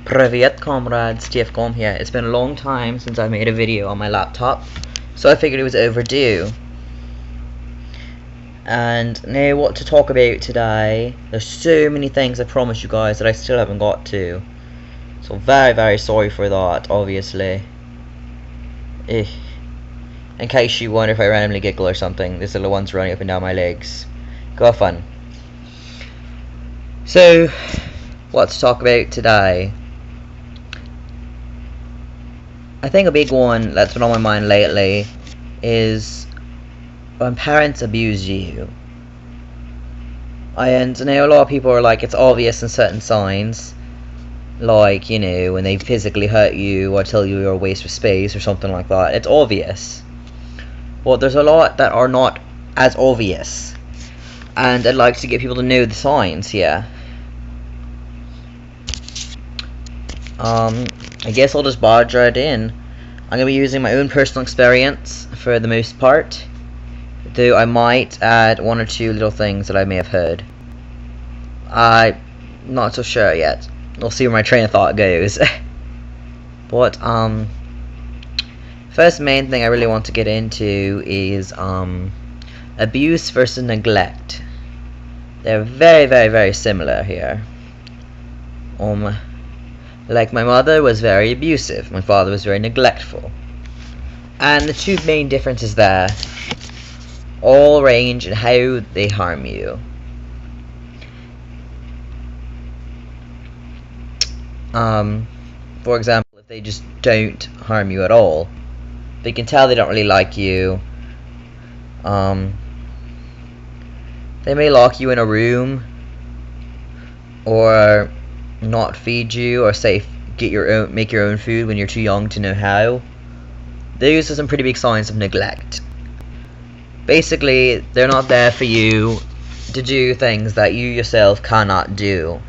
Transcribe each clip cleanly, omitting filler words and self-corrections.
Привет, comrades, TFCom here. It's been a long time since I made a video on my laptop, so I figured it was overdue. And now what to talk about today. There's so many things I promised you guys that I still haven't got to. So very sorry for that, obviously. In case you wonder if I randomly giggle or something, this little one's running up and down my legs. Go have fun. So, what to talk about today? I think a big one that's been on my mind lately is when parents abuse you. And now a lot of people are like, it's obvious in certain signs, like, you know, when they physically hurt you or tell you you're a waste of space or something like that. It's obvious. But there's a lot that are not as obvious, and I'd like to get people to know the signs here. I guess I'll just barge right in. I'm going to be using my own personal experience for the most part, though I might add one or two little things that I may have heard. I'm not so sure yet. We'll see where my train of thought goes. But, first main thing I really want to get into is, abuse versus neglect. They're very similar here. Like, my mother was very abusive, my father was very neglectful. And the two main differences there all range in how they harm you. For example, if they just don't harm you at all, they can tell they don't really like you. They may lock you in a room, or not feed you, or say make your own food when you're too young to know how. Those are some pretty big signs of neglect. Basically, they're not there for you to do things that you yourself cannot do,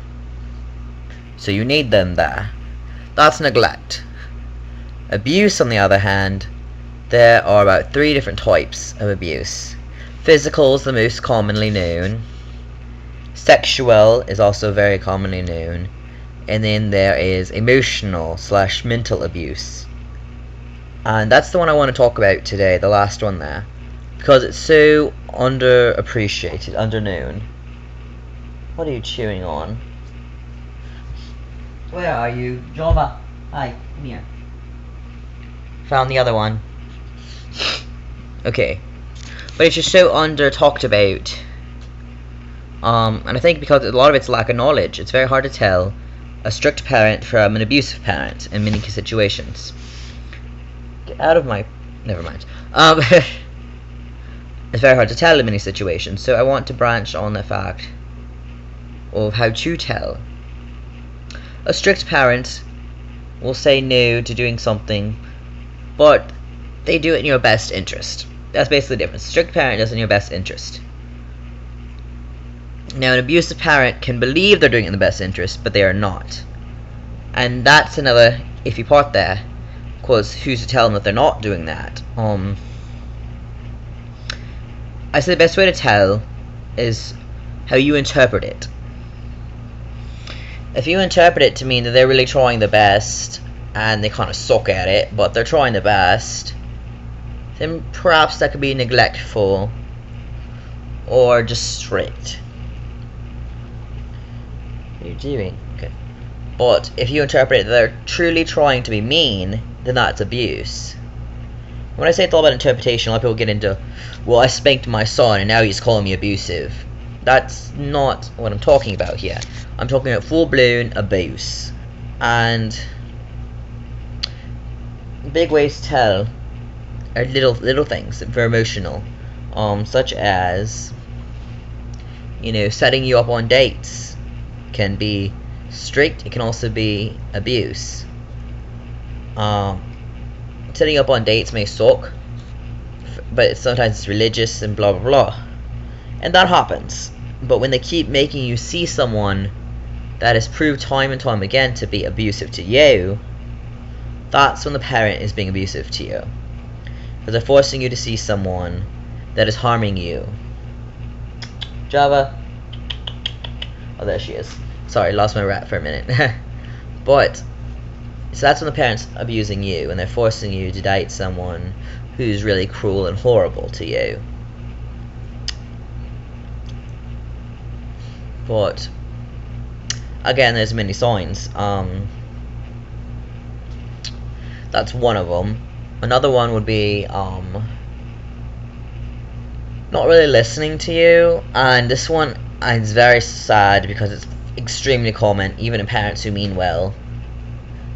so you need them there. That's neglect. Abuse, on the other hand, there are about 3 different types of abuse. Physical is the most commonly known. Sexual is also very commonly known. And then there is emotional / mental abuse. And that's the one I want to talk about today, the last one there. Because it's so underappreciated, underknown. What are you chewing on? Where are you? Jova? Hi, come here. Found the other one. Okay. But it's just so under talked about. And I think because a lot of it's lack of knowledge, it's very hard to tell a strict parent from an abusive parent in many situations. Get out of my... never mind. It's very hard to tell in many situations, so I want to branch on the fact of how to tell. A strict parent will say no to doing something, but they do it in your best interest. That's basically the difference. A strict parent does it in your best interest. Now, an abusive parent can believe they're doing it in the best interest, but they are not. And that's another iffy part there, because who's to tell them that they're not doing that? I say the best way to tell is how you interpret it. If you interpret it to mean that they're really trying their best, and they kind of suck at it, but they're trying their best, then perhaps that could be neglectful, or just strict. What are you doing? Okay. But if you interpret it that they're truly trying to be mean, then that's abuse. When I say it's all about interpretation, a lot of people get into, well, I spanked my son and now he's calling me abusive. That's not what I'm talking about here. I'm talking about full-blown abuse. And big ways to tell are little things that are emotional, such as, you know, setting you up on dates. Can be strict, it can also be abuse. Setting up on dates may suck, but sometimes it's religious and blah blah blah, and that happens. But when they keep making you see someone that is proved time and time again to be abusive to you, that's when the parent is being abusive to you, because they're forcing you to see someone that is harming you. Java. Oh, there she is. Sorry, lost my rat for a minute. But So that's when the parents abusing you and they're forcing you to date someone who's really cruel and horrible to you. But again, there's many signs. That's one of them. Another one would be not really listening to you, and this one is very sad because it's extremely common, even in parents who mean well.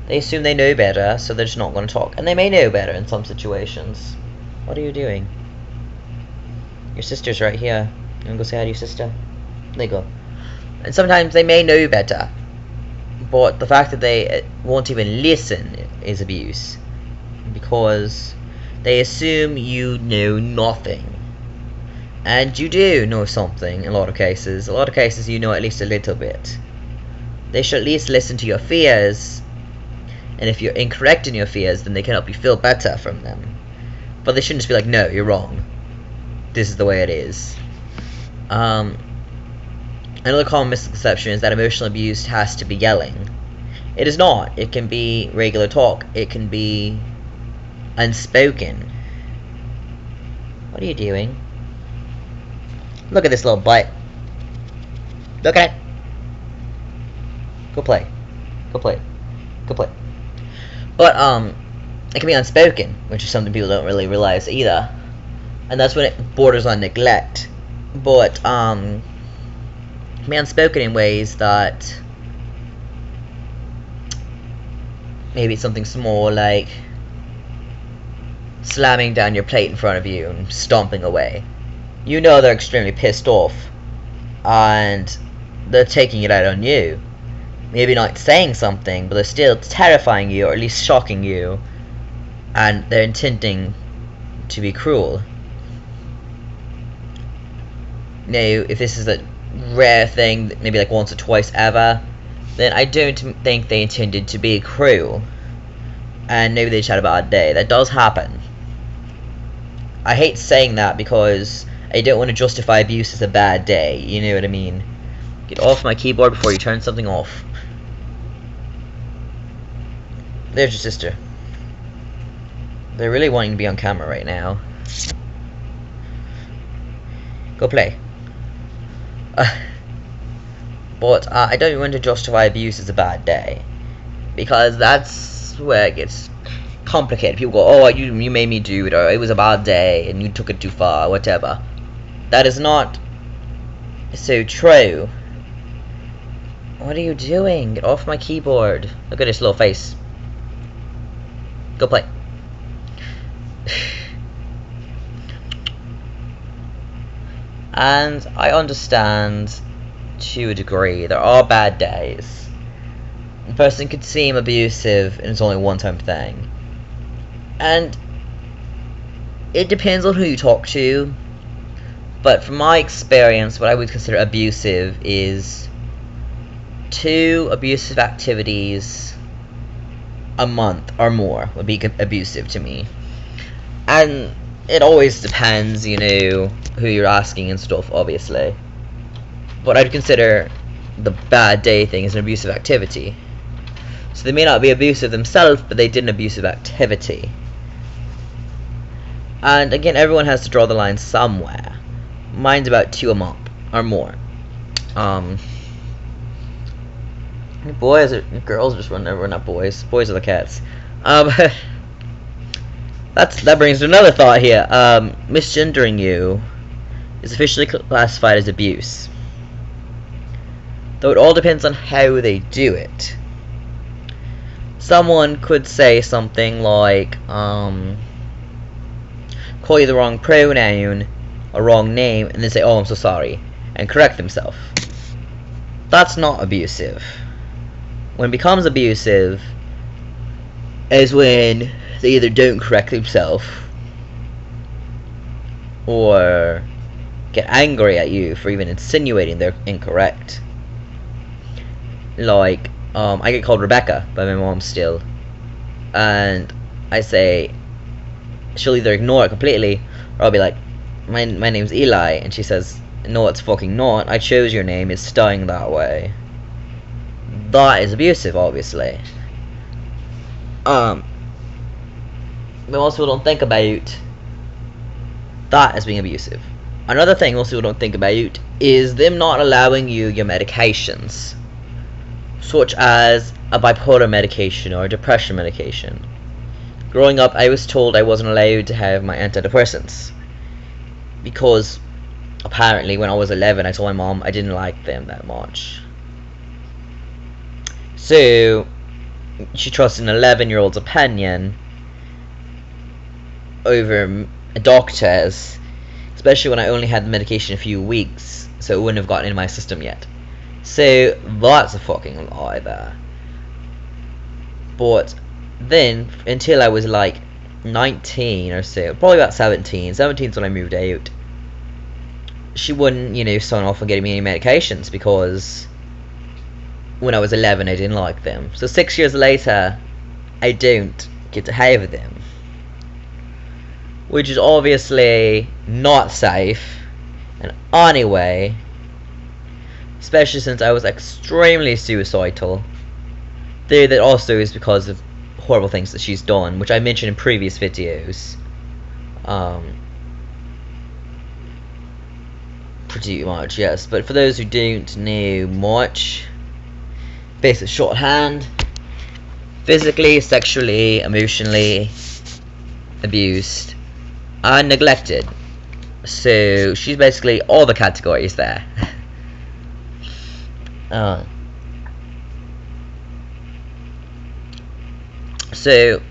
They assume they know better, so they're just not going to talk, and they may know better in some situations. What are you doing? Your sister's right here. You want to go say hi to your sister? There you go. And sometimes they may know better, but the fact that they won't even listen is abuse, because they assume you know nothing. And you do know something in a lot of cases. A lot of cases you know at least a little bit. They should at least listen to your fears, and if you're incorrect in your fears, then they can help you feel better from them. But they shouldn't just be like, no, you're wrong. This is the way it is. Another common misconception is that emotional abuse has to be yelling. It is not. It can be regular talk. It can be unspoken. What are you doing? Look at this little butt. Look at it. Go play. Go play. Go play. But, it can be unspoken, which is something people don't really realize either. And that's when it borders on neglect. But, it can be unspoken in ways that maybe it's something small, like slamming down your plate in front of you and stomping away. You know they're extremely pissed off, and they're taking it out on you. Maybe not saying something, but they're still terrifying you, or at least shocking you, and they're intending to be cruel. Now, if this is a rare thing, maybe like once or twice ever, then I don't think they intended to be cruel, and maybe they just had a bad day. That does happen. I hate saying that because I don't want to justify abuse as a bad day, you know what I mean? Get off my keyboard before you turn something off. There's your sister. They're really wanting to be on camera right now. Go play. But I don't want to justify abuse as a bad day, because that's where it gets complicated. People go, oh, you made me do it, or it was a bad day and you took it too far, whatever. That is not so true. What are you doing? Get off my keyboard. Look at this little face. Go play. And I understand to a degree there are bad days. The person could seem abusive and it's only a one-time thing. And it depends on who you talk to. But from my experience, what I would consider abusive is 2 abusive activities a month or more would be abusive to me. And it always depends, you know, who you're asking and stuff, obviously. But I'd consider the bad day thing as an abusive activity. So they may not be abusive themselves, but they did an abusive activity. And again, everyone has to draw the line somewhere. Mine's about 2 a month or more. Boys or girls just run over, not boys. Boys are the cats. That brings to another thought here. Misgendering you is officially classified as abuse. Though it all depends on how they do it. Someone could say something like, call you the wrong pronoun, a wrong name, and then say, oh, I'm so sorry, and correct themselves. That's not abusive. When it becomes abusive is when they either don't correct themselves or get angry at you for even insinuating they're incorrect. Like, I get called Rebecca by my mom still, and I say, she'll either ignore it completely, or I'll be like, my name's Eli, and she says, no, it's fucking not, I chose your name, it's staying that way. That is abusive, obviously. But most people don't think about that as being abusive. Another thing most people don't think about is them not allowing you your medications, such as a bipolar medication or a depression medication. Growing up, I was told I wasn't allowed to have my antidepressants because apparently when I was 11 I told my mom I didn't like them that much. So she trusted an 11-year-old's opinion over a doctor's, especially when I only had the medication a few weeks, so it wouldn't have gotten in my system yet. So that's a fucking lie there. But then, until I was like 19 or so, probably about 17 is when I moved out, she wouldn't, sign off on getting me any medications because when I was 11 I didn't like them. So 6 years later I don't get to have them, which is obviously not safe in any way, especially since I was extremely suicidal. Though that also is because of horrible things that she's done, which I mentioned in previous videos. Pretty much, yes. But for those who don't know much, basic shorthand: physically, sexually, emotionally abused and neglected. So she's basically all the categories there. So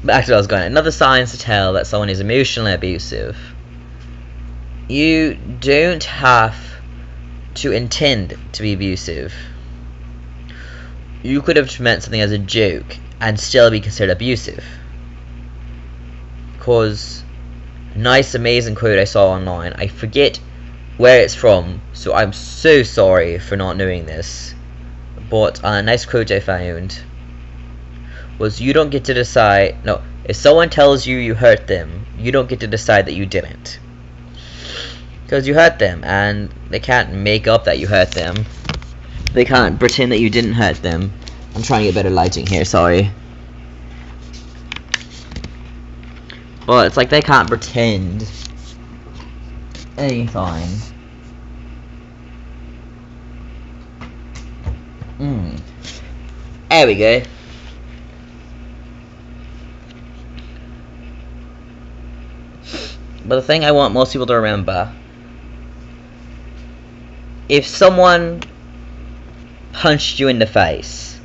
back to what I was going. Another signs to tell that someone is emotionally abusive: you don't have to intend to be abusive. You could have meant something as a joke and still be considered abusive. Because nice amazing quote I saw online, I forget where it's from, so I'm so sorry for not knowing this, but a nice quote I found was, you don't get to decide, no, if someone tells you you hurt them, you don't get to decide that you didn't, because you hurt them, and they can't make up that you hurt them. They can't pretend that you didn't hurt them. I'm trying to get better lighting here, sorry. But it's like they can't pretend anything. There we go. But the thing I want most people to remember: if someone punched you in the face,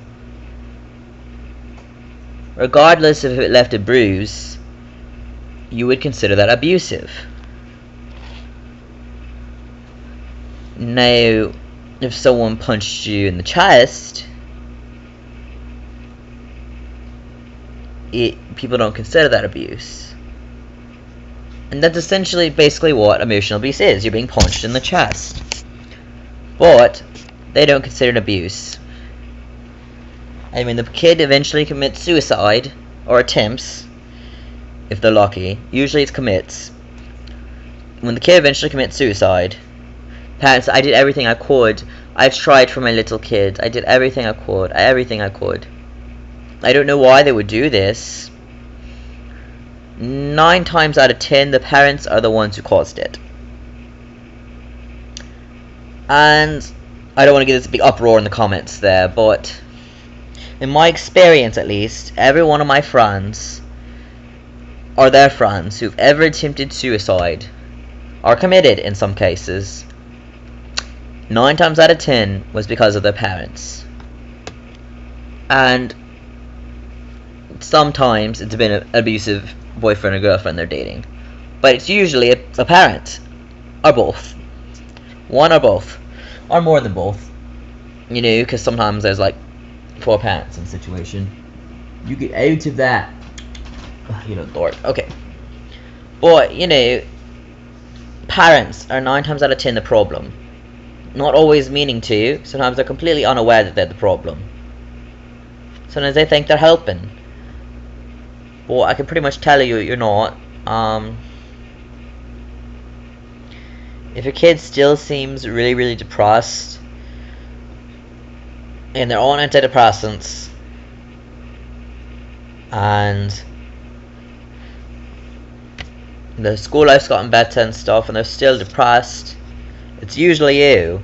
regardless if it left a bruise, you would consider that abusive. Now, if someone punched you in the chest, people don't consider that abuse. And that's essentially basically what emotional abuse is. You're being punched in the chest. But they don't consider it abuse. I mean, the kid eventually commits suicide, or attempts, if they're lucky. Usually it's commits. When the kid eventually commits suicide, parents, I did everything I could. I've tried for my little kid. I did everything I could. Everything I could. I don't know why they would do this. 9 times out of 10, the parents are the ones who caused it. And I don't want to get this big uproar in the comments there, but in my experience at least, every one of my friends, or their friends, who've ever attempted suicide, or committed in some cases, 9 times out of 10 was because of their parents. And sometimes it's been an abusive boyfriend or girlfriend they're dating, but it's usually a parent, or both. One or both, or more than both, because sometimes there's like 4 parents in the situation. You get out of that, Lord. Okay, but parents are 9 times out of 10 the problem. Not always meaning to. Sometimes they're completely unaware that they're the problem. Sometimes they think they're helping. Well, I can pretty much tell you you're not. If your kid still seems really, really depressed, and they're on antidepressants, and the school life's gotten better and stuff, and they're still depressed, it's usually you,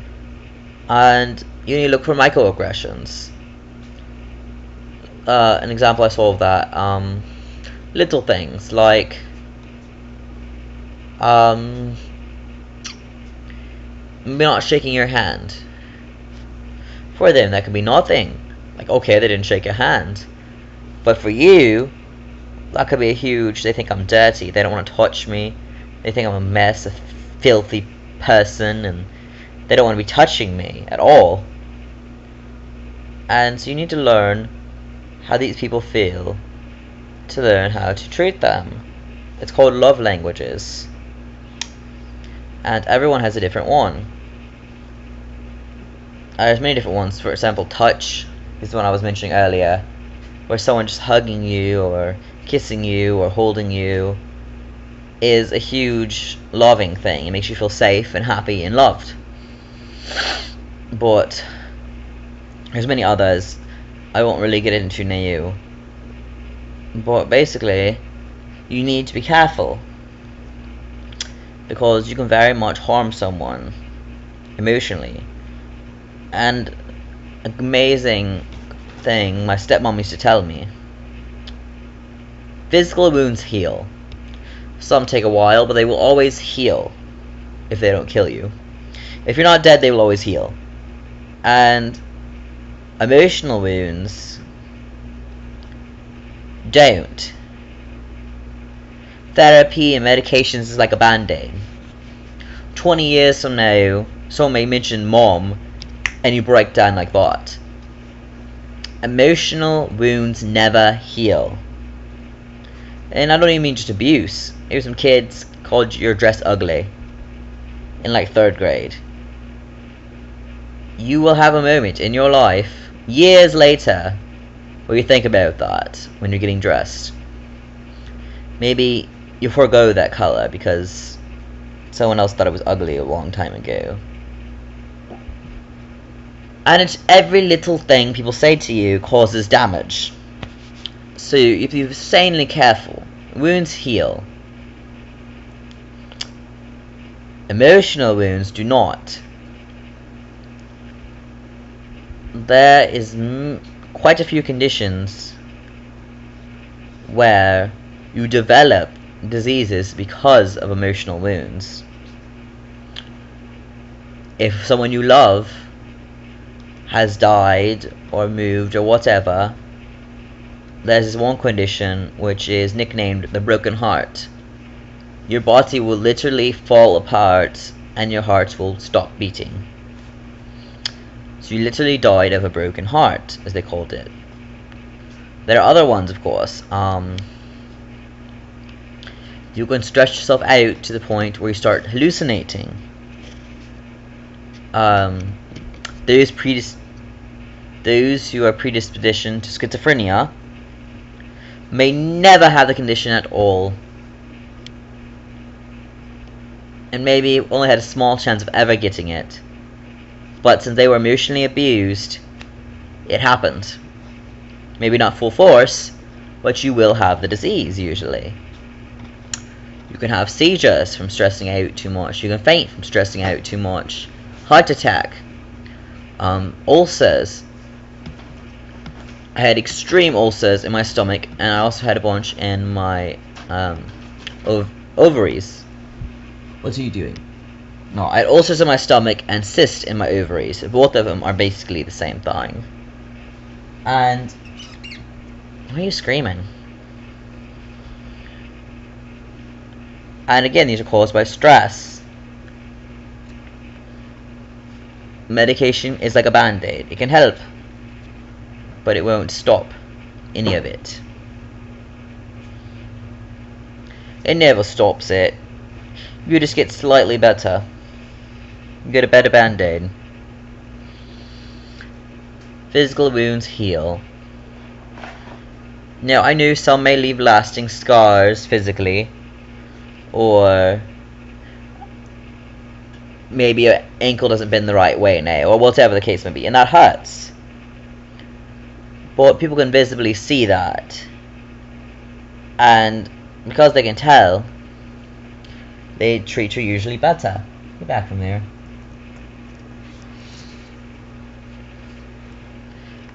and you need to look for microaggressions. An example I saw of that, little things like maybe not shaking your hand. For them that could be nothing, like, okay, they didn't shake your hand, but for you that could be a huge, they think I'm dirty, they don't want to touch me, they think I'm a mess, a filthy person, and they don't want to be touching me at all. And so you need to learn how these people feel to learn how to treat them. It's called love languages, and everyone has a different one. There's many different ones. For example, touch is the one I was mentioning earlier, where someone just hugging you or kissing you or holding you is a huge loving thing. It makes you feel safe and happy and loved. But there's many others I won't really get into now. But basically, you need to be careful, because you can very much harm someone emotionally. And an amazing thing my stepmom used to tell me: physical wounds heal. Some take a while, but they will always heal if they don't kill you. If you're not dead, they will always heal. And emotional wounds don't. Therapy and medications is like a band-aid. 20 years from now, someone may mention mom, and you break down like that. Emotional wounds never heal. And I don't even mean just abuse. Maybe some kids called your dress ugly in like 3rd grade. You will have a moment in your life, years later, where you think about that when you're getting dressed. Maybe you forego that color because someone else thought it was ugly a long time ago. And it's every little thing people say to you causes damage. So if you're insanely careful, wounds heal. Emotional wounds do not. There is quite a few conditions where you develop diseases because of emotional wounds. If someone you love has died or moved or whatever, there's this one condition which is nicknamed the broken heart. Your body will literally fall apart and your heart will stop beating. So you literally died of a broken heart, as they called it. There are other ones, of course. You can stretch yourself out to the point where you start hallucinating. Those who are predispositioned to schizophrenia may never have the condition at all, and maybe only had a small chance of ever getting it. But since they were emotionally abused, it happened. Maybe not full force, but you will have the disease usually. You can have seizures from stressing out too much. You can faint from stressing out too much. Heart attack. Ulcers. I had extreme ulcers in my stomach, and I also had a bunch in my ovaries. What are you doing? No, I had ulcers in my stomach and cysts in my ovaries. Both of them are basically the same thing. And why are you screaming? And again, these are caused by stress. Medication is like a band-aid. It can help, but it won't stop any of it. It never stops it. You just get slightly better. You get a better band-aid. Physical wounds heal. Now, I know some may leave lasting scars physically, or maybe your ankle doesn't bend the right way now, or whatever the case may be, and that hurts. But people can visibly see that. And because they can tell, they treat you usually better. Get back from there.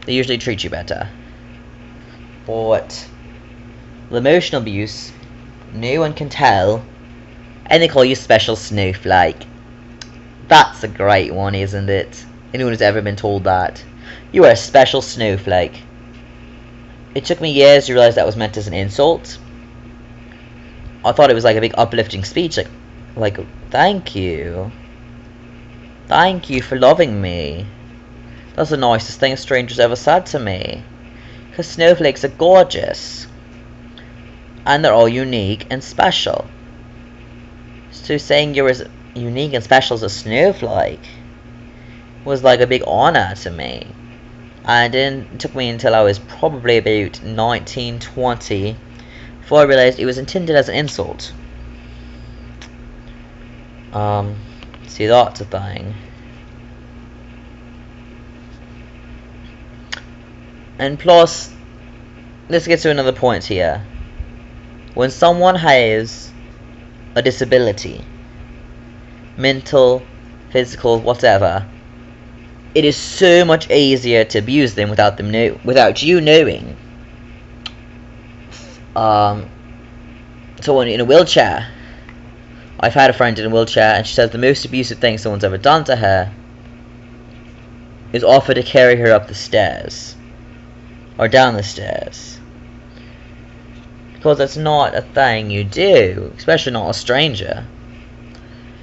They usually treat you better. But with emotional abuse, no one can tell, and they call you special snowflake. That's a great one, isn't it? Anyone who's ever been told that. You are a special snowflake. It took me years to realize that was meant as an insult. I thought it was like a big uplifting speech, like thank you. Thank you for loving me. That's the nicest thing a stranger's ever said to me. Because snowflakes are gorgeous. And they're all unique and special. So saying you're as unique and special as a snowflake was like a big honor to me. And then it took me until I was probably about 19, 20 before I realized it was intended as an insult. See, that's a thing. And plus, let's get to another point here. When someone has a disability, mental, physical, whatever, it is so much easier to abuse them without you knowing. Someone in a wheelchair. I've had a friend in a wheelchair, and she says the most abusive thing someone's ever done to her is offer to carry her up the stairs. Or down the stairs. Because that's not a thing you do, especially not a stranger.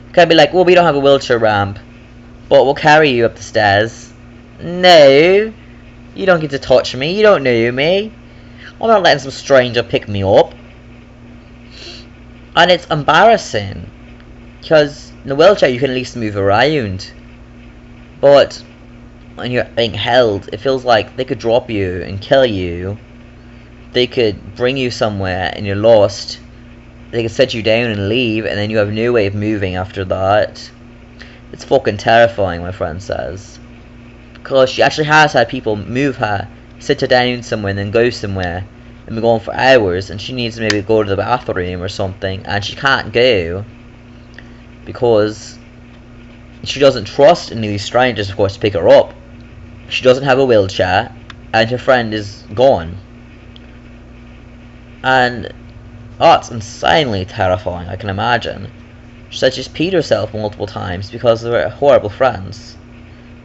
You can't be like, well, we don't have a wheelchair ramp, but we'll carry you up the stairs. No, you don't get to touch me, you don't know me. I'm not letting some stranger pick me up. And it's embarrassing, because in a wheelchair you can at least move around. But when you're being held, it feels like they could drop you and kill you. They could bring you somewhere and you're lost. They could set you down and leave, and then you have no way of moving after that. It's fucking terrifying, my friend says. Because she actually has had people move her, sit her down somewhere and then go somewhere, and be gone for hours, and she needs to maybe go to the bathroom or something, and she can't go because she doesn't trust any of these strangers, of course, to pick her up. She doesn't have a wheelchair, and her friend is gone. And it's insanely terrifying, I can imagine. She said she's peed herself multiple times because they were horrible friends,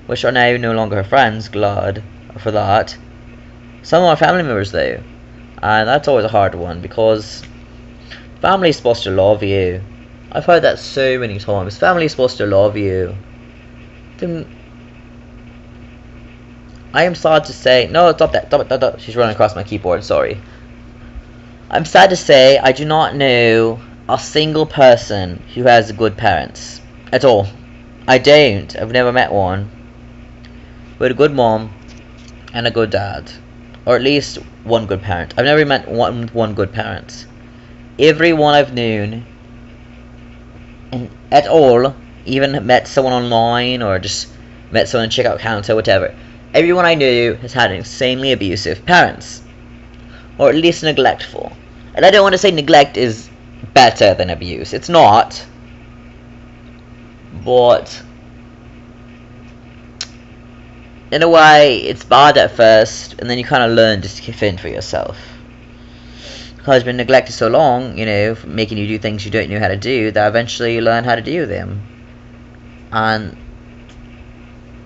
which are now no longer her friends, glad for that. Some are family members though, and that's always a hard one, because family's supposed to love you. I've heard that so many times. Family's supposed to love you. Then I am sad to say, no, stop that. She's running across my keyboard, sorry. I'm sad to say I do not know a single person who has good parents. At all. I don't. I've never met one. With a good mom and a good dad. Or at least one good parent. I've never met one good parent. Everyone I've known, and at all, even met someone online or just met someone in checkout counter, whatever. Everyone I knew has had insanely abusive parents. Or at least neglectful. And I don't want to say neglect is better than abuse. It's not. But in a way, it's bad at first, and then you kind of learn just to fend for yourself. Because you've been neglected so long, you know, making you do things you don't know how to do, that eventually you learn how to do them. And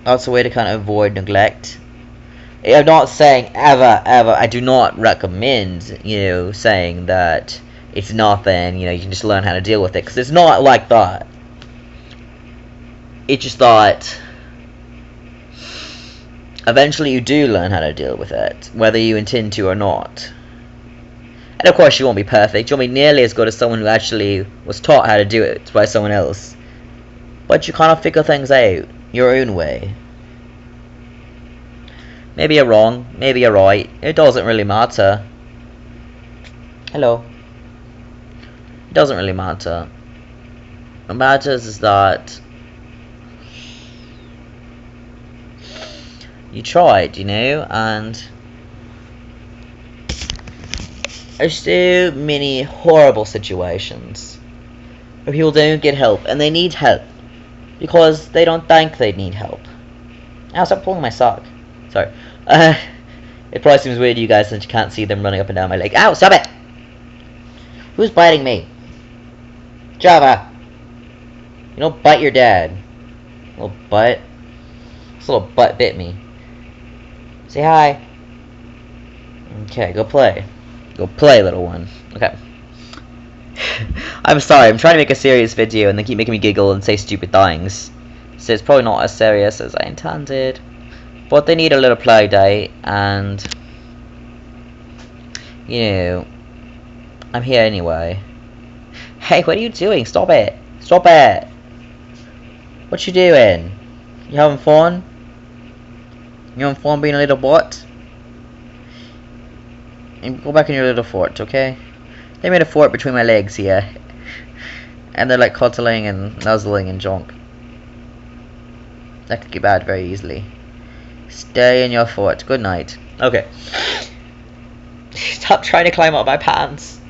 that's a way to kind of avoid neglect. I'm not saying ever, I do not recommend, you know, saying that it's nothing, you know, you can just learn how to deal with it, because it's not like that. It's just that eventually you do learn how to deal with it, whether you intend to or not. And of course you won't be perfect, you won't be nearly as good as someone who actually was taught how to do it by someone else. But you kind of figure things out your own way. Maybe you're wrong, maybe you're right, it doesn't really matter. Hello. It doesn't really matter. What matters is that you tried, you know, and There's so many horrible situations where people don't get help, and they need help because they don't think they need help. Ow, stop pulling my sock. Sorry. It probably seems weird to you guys since you can't see them running up and down my leg. Ow, stop it! Who's biting me? Java! You don't bite your dad. Little butt. This little butt bit me. Say hi. Okay, go play. Go play, little one. Okay. I'm sorry, I'm trying to make a serious video and they keep making me giggle and say stupid things. So it's probably not as serious as I intended. But they need a little play date, and you know, I'm here anyway. Hey, what are you doing? Stop it! Stop it! What you doing? You having fun? You having fun being a little butt? And go back in your little fort, okay? They made a fort between my legs here. And they're like cuddling and nuzzling and junk. That could get bad very easily. Stay in your fort. Good night. Okay. Stop trying to climb up my pants.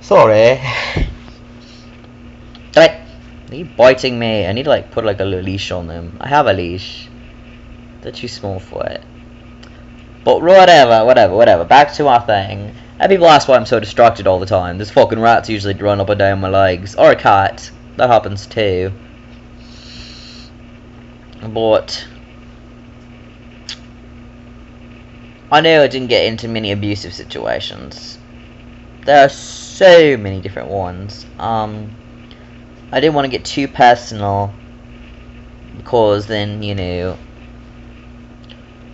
Sorry. Stop it. Are you biting me? I need to like put like a little leash on them. I have a leash. They're too small for it. But whatever. Back to our thing. And people ask why I'm so distracted all the time. There's fucking rats usually run up and down my legs. Or a cat. That happens too. But I know I didn't get into many abusive situations. There are so many different ones. I didn't want to get too personal because then, you know,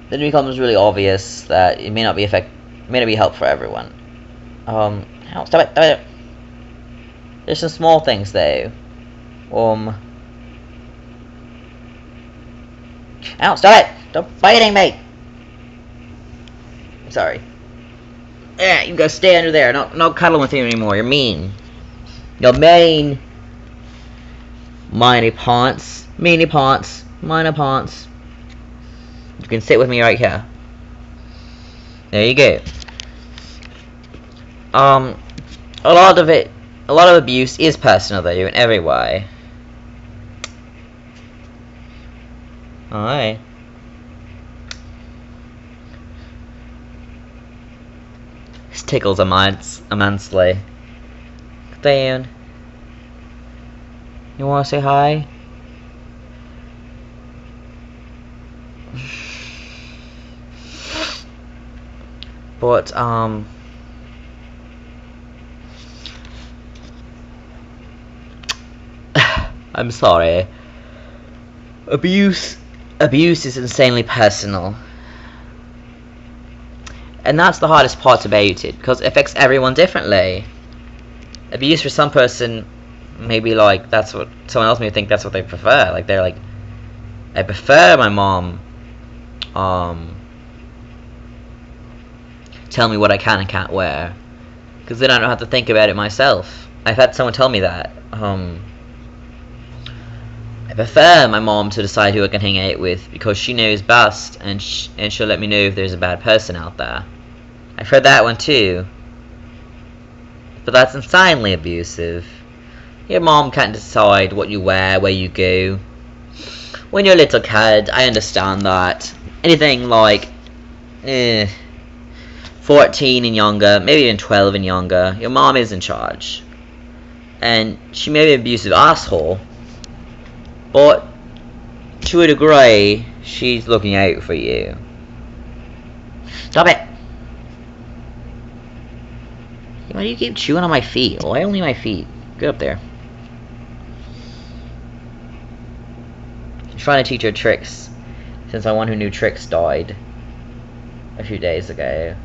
then it becomes really obvious that it may not be help for everyone. Oh, stop it. There's some small things though. Ow, stop it! Stop biting me! Sorry. Yeah, you gotta stay under there. Not cuddling with you anymore. You're mean. You're mean. Miney pants. Meanie pants. Minor pants. You can sit with me right here. There you go. A lot of abuse is personal though, in every way. Alright. This tickles immensely. Dan, you wanna say hi? But I'm sorry. Abuse is insanely personal. And that's the hardest part about it, because it affects everyone differently. Abuse for some person maybe like that's what someone else may think that's what they prefer. Like they're like, I prefer my mom tell me what I can and can't wear, because then I don't have to think about it myself. I've had someone tell me that. I prefer my mom to decide who I can hang out with because she knows best, and she'll let me know if there's a bad person out there. I've heard that one too. But that's insanely abusive. Your mom can't decide what you wear, where you go. When you're a little kid, I understand that. Anything like 14 and younger, maybe even 12 and younger, your mom is in charge. And she may be an abusive asshole, but to a degree, she's looking out for you. Stop it! Why do you keep chewing on my feet? Why only my feet? Get up there. I'm trying to teach her tricks, since the one who knew tricks died a few days ago.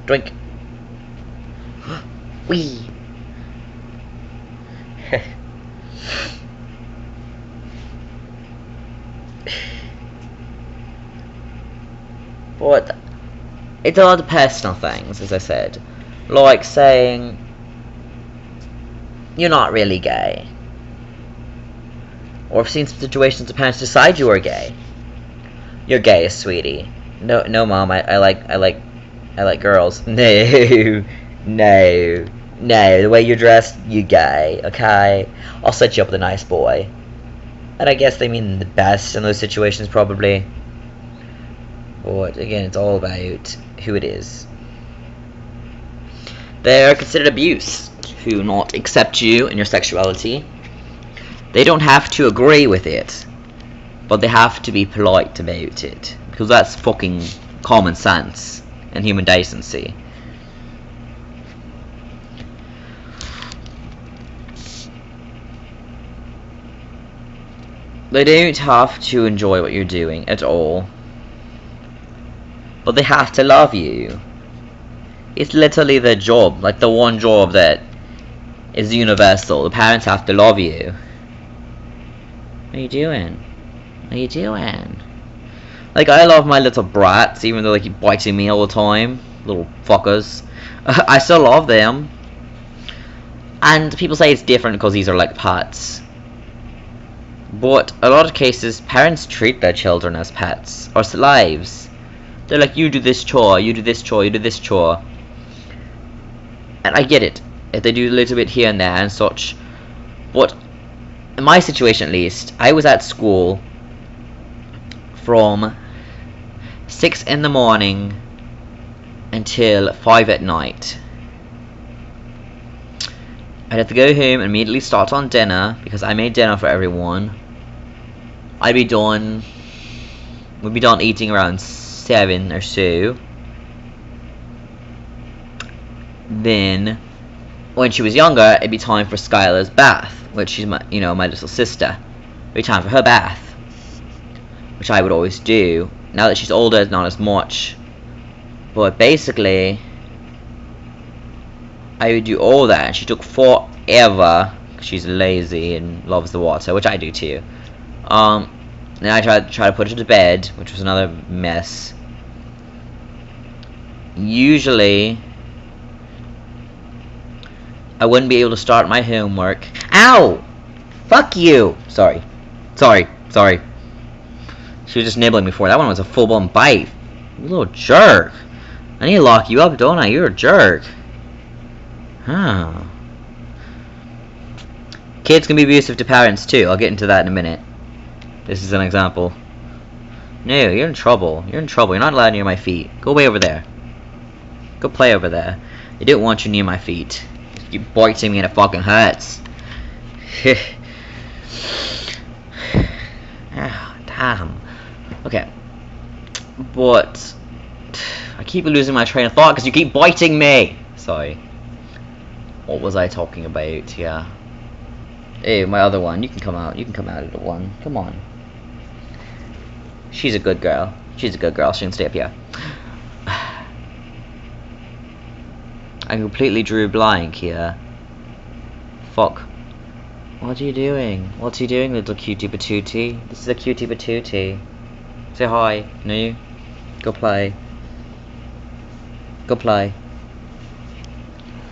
Drink. Wee. But it's a lot of personal things, as I said, like saying you're not really gay, or I've seen some situations where parents decide you are gay. You're gay, sweetie. No, no, mom. I like girls. No, no, no. The way you're dressed, you gay. Okay, I'll set you up with a nice boy. And I guess they mean the best in those situations, probably. But again, it's all about who it is. They are considered abuse who not accept you and your sexuality. They don't have to agree with it, but they have to be polite about it, because that's fucking common sense and human decency. They don't have to enjoy what you're doing at all, but they have to love you. It's literally their job, like the one job that is universal. The parents have to love you. What are you doing? What are you doing? Like, I love my little brats, even though they keep biting me all the time. Little fuckers. I still love them. And people say it's different because these are like pets. But a lot of cases, parents treat their children as pets or slaves. They're like, you do this chore, you do this chore, you do this chore. And I get it, if they do a little bit here and there and such. But in my situation at least, I was at school from 6 in the morning until 5 at night. I'd have to go home and immediately start on dinner, because I made dinner for everyone. We'd be done eating around 7 or so. Then, when she was younger, it'd be time for Skylar's bath, which she's my, my little sister. It'd be time for her bath, which I would always do. Now that she's older, it's not as much. But basically, I would do all that, and she took forever, because she's lazy and loves the water, which I do too. Then I tried to put her to bed, which was another mess. Usually, I wouldn't be able to start my homework. Ow! Fuck you! Sorry. Sorry. She was just nibbling before. That one was a full-blown bite. You little jerk. I need to lock you up, don't I? You're a jerk. Huh. Kids can be abusive to parents too. I'll get into that in a minute. This is an example. No, you're in trouble. You're in trouble. You're not allowed near my feet. Go way over there. Go play over there. I don't want you near my feet. You keep biting me and it fucking hurts. Ah, damn. Okay. But I keep losing my train of thought because you keep biting me. Sorry. What was I talking about? Yeah. Hey, my other one. You can come out. You can come out of the one. Come on. She's a good girl. She's a good girl. She can stay up here. I completely drew blank here. Fuck. What are you doing? What are you doing, little cutie patootie? This is a cutie patootie. Say hi. No? Go play. Go play.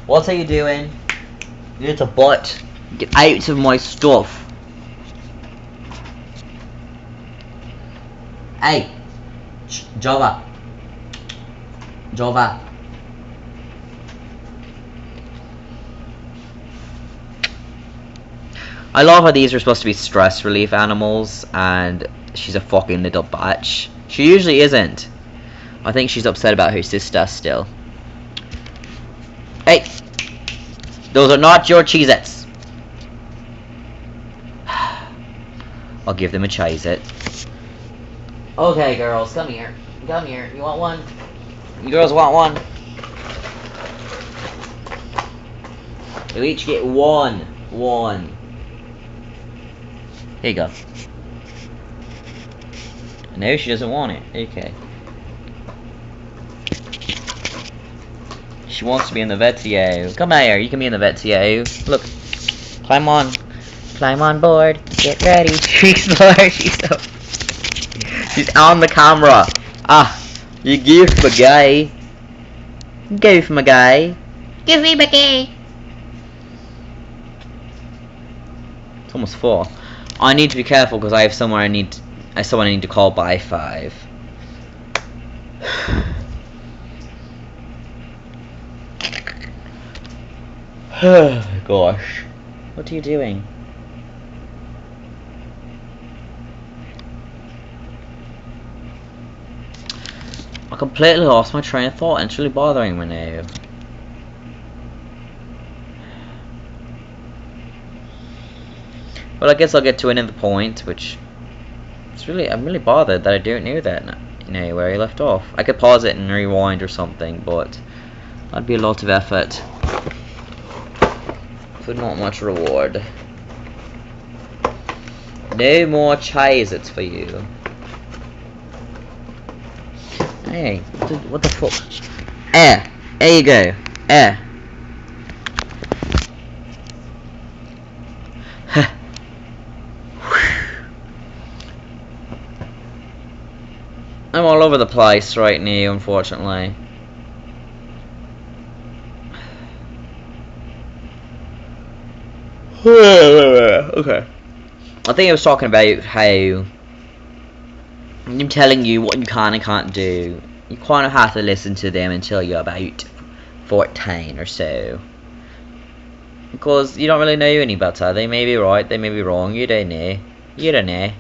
What are you doing? You little butt. Get out of my stuff. Hey! Jova. Jova. I love how these are supposed to be stress relief animals, and she's a fucking little bitch. She usually isn't. I think she's upset about her sister still. Hey! Those are not your Cheez-Its. I'll give them a Cheez-It. Okay, girls, come here. Come here. You want one? You girls want one? You each get one. One. Here you go. No, she doesn't want it. Okay. She wants to be in the Vetio. Come here, you can be in the Vetio. Look. Climb on. Climb on board. Get ready. She's so... She's on the camera. Ah, you goof my guy. Goof my guy. Give me my guy. It's almost 4. I need to be careful because I have someone I need to call by 5. Gosh. What are you doing? I completely lost my train of thought and it's really bothering me now. Well, I guess I'll get to another point, which I'm really bothered that I don't know that now where I left off. I could pause it and rewind or something, but that'd be a lot of effort for not much reward. No more Cheez-Its for you. Hey, what the fuck? There you go. I'm all over the place right now, unfortunately. Okay. I think I was talking about how I'm telling you what you can and can't do. You kind of have to listen to them until you're about 14 or so. Because you don't really know any better. They may be right, they may be wrong. You don't know. You don't know.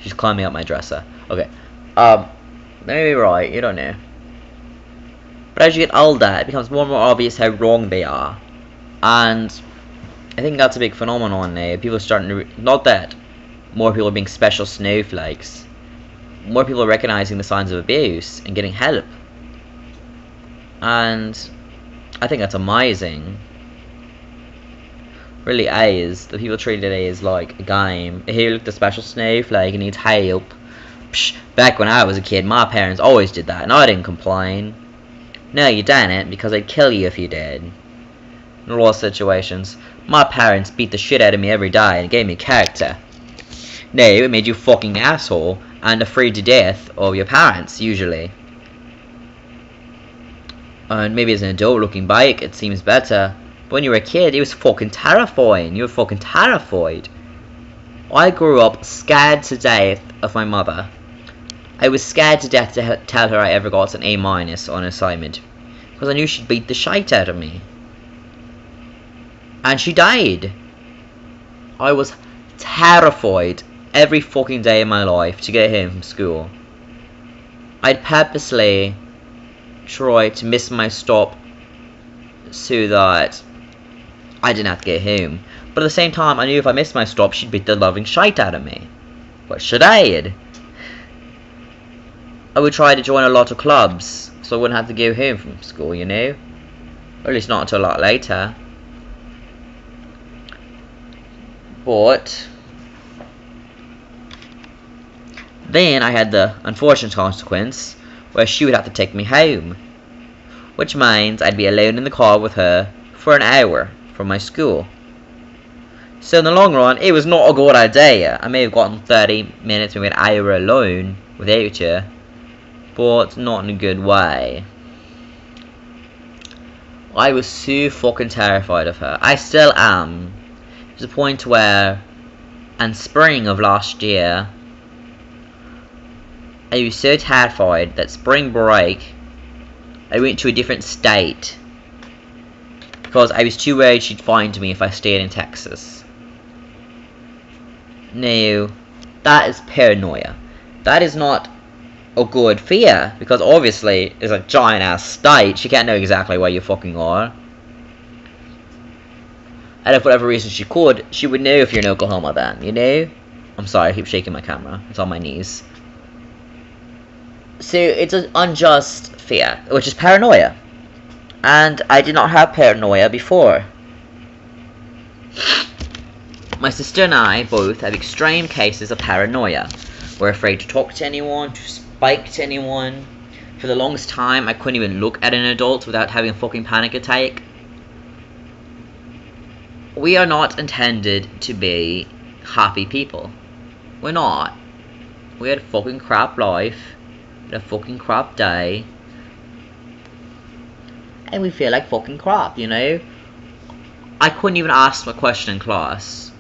She's climbing up my dresser. Okay. They may be right, you don't know. But as you get older, it becomes more and more obvious how wrong they are. And I think that's a big phenomenon now. People are starting to... Not that more people are being special snowflakes. More people are recognizing the signs of abuse and getting help. And I think that's amazing. Really is. The people treated it as like a game. Hey, look, the special snowflake and needs help. Psh, back when I was a kid, my parents always did that, and I didn't complain. No, you didn't, because I'd kill you if you did. In a lot of situations, my parents beat the shit out of me every day and gave me character. No, it made you fucking asshole and afraid to death of your parents, usually. And maybe as an adult looking back, it seems better. But when you were a kid, it was fucking terrifying. You were fucking terrified. I grew up scared to death of my mother. I was scared to death to tell her I ever got an A- on an assignment. Because I knew she'd beat the shite out of me. And she died. I was terrified every fucking day of my life to get home from school. I'd purposely try to miss my stop so that I didn't have to get home. But at the same time, I knew if I missed my stop, she'd beat the loving shite out of me. What should I do? I would try to join a lot of clubs, so I wouldn't have to go home from school, you know? Or at least not until a lot later. But then I had the unfortunate consequence where she would have to take me home. Which means I'd be alone in the car with her for an hour from my school. So in the long run, it was not a good idea. I may have gotten 30 minutes, maybe an hour alone without her, but not in a good way. I was so fucking terrified of her. I still am. To the point where, in spring of last year, I was so terrified that spring break, I went to a different state. Because I was too worried she'd find me if I stayed in Texas. Now, that is paranoia. That is not a good fear. Because obviously, it's a giant ass state. She can't know exactly where you fucking are. And if for whatever reason she could, she would know if you're in Oklahoma then, you know? I'm sorry, I keep shaking my camera. It's on my knees. So, it's an unjust fear, which is paranoia. And I did not have paranoia before. My sister and I both have extreme cases of paranoia. We're afraid to talk to anyone, to speak to anyone. For the longest time, I couldn't even look at an adult without having a fucking panic attack. We are not intended to be happy people. We're not. We had a fucking crap life. We had a fucking crap day. And we feel like fucking crap, you know? I couldn't even ask my question in class.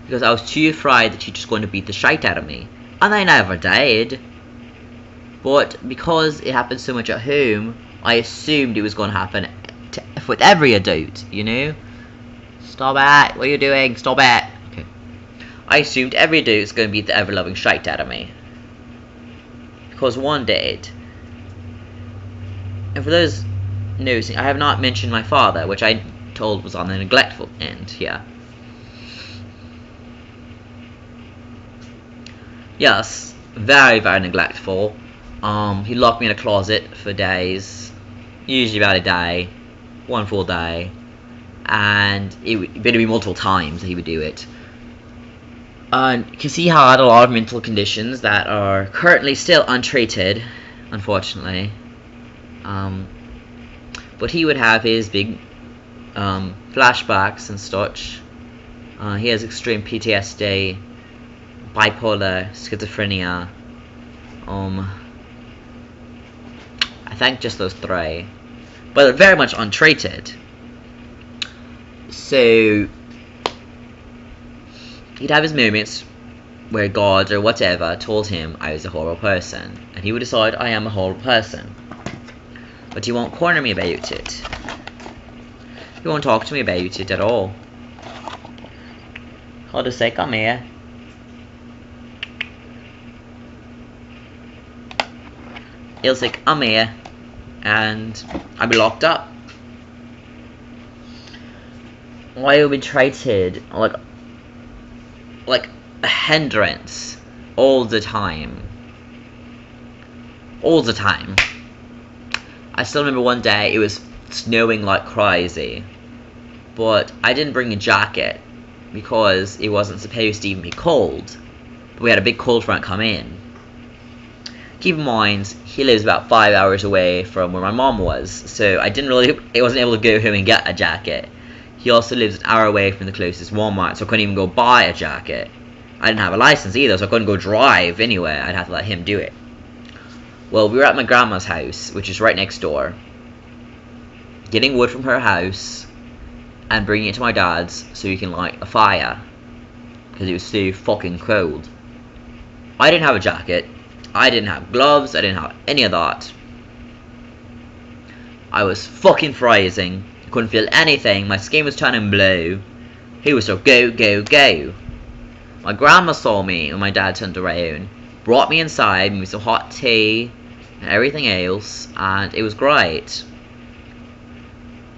Because I was too afraid that she's just going to beat the shite out of me. And they never did. But because it happened so much at home, I assumed it was going to happen with every adult, you know? Stop it! What are you doing? Stop it! Okay. I assumed every adult was going to beat the ever-loving shite out of me. Because one did. And for those noticing, I have not mentioned my father, which I told was on the neglectful end here. Yes, very, very neglectful. He locked me in a closet for days, usually about a day, one full day, and it would be multiple times that he would do it. Because he had a lot of mental conditions that are currently still untreated, unfortunately. But he would have his big flashbacks and such. He has extreme PTSD, bipolar, schizophrenia. I think just those three, but they're very much untreated. So he'd have his moments where God or whatever told him I was a horrible person, and he would decide I am a horrible person. But he won't corner me about it. He won't talk to me about it at all. He'll just say, come here. He'll say, come here. And I'll be locked up. Why will be treated like a hindrance all the time. All the time. I still remember one day it was snowing like crazy, but I didn't bring a jacket because it wasn't supposed to even be cold. But we had a big cold front come in. Keep in mind, he lives about 5 hours away from where my mom was, so I wasn't able to go home and get a jacket. He also lives an hour away from the closest Walmart, so I couldn't even go buy a jacket. I didn't have a license either, so I couldn't go drive anywhere. I'd have to let him do it. Well, we were at my grandma's house, which is right next door, getting wood from her house and bringing it to my dad's so he can light a fire, because it was so fucking cold. I didn't have a jacket. I didn't have gloves, I didn't have any of that. I was fucking freezing, couldn't feel anything, my skin was turning blue. He was so go, go, go. My grandma saw me when my dad turned around, brought me inside, made me some hot tea and everything else, and it was great.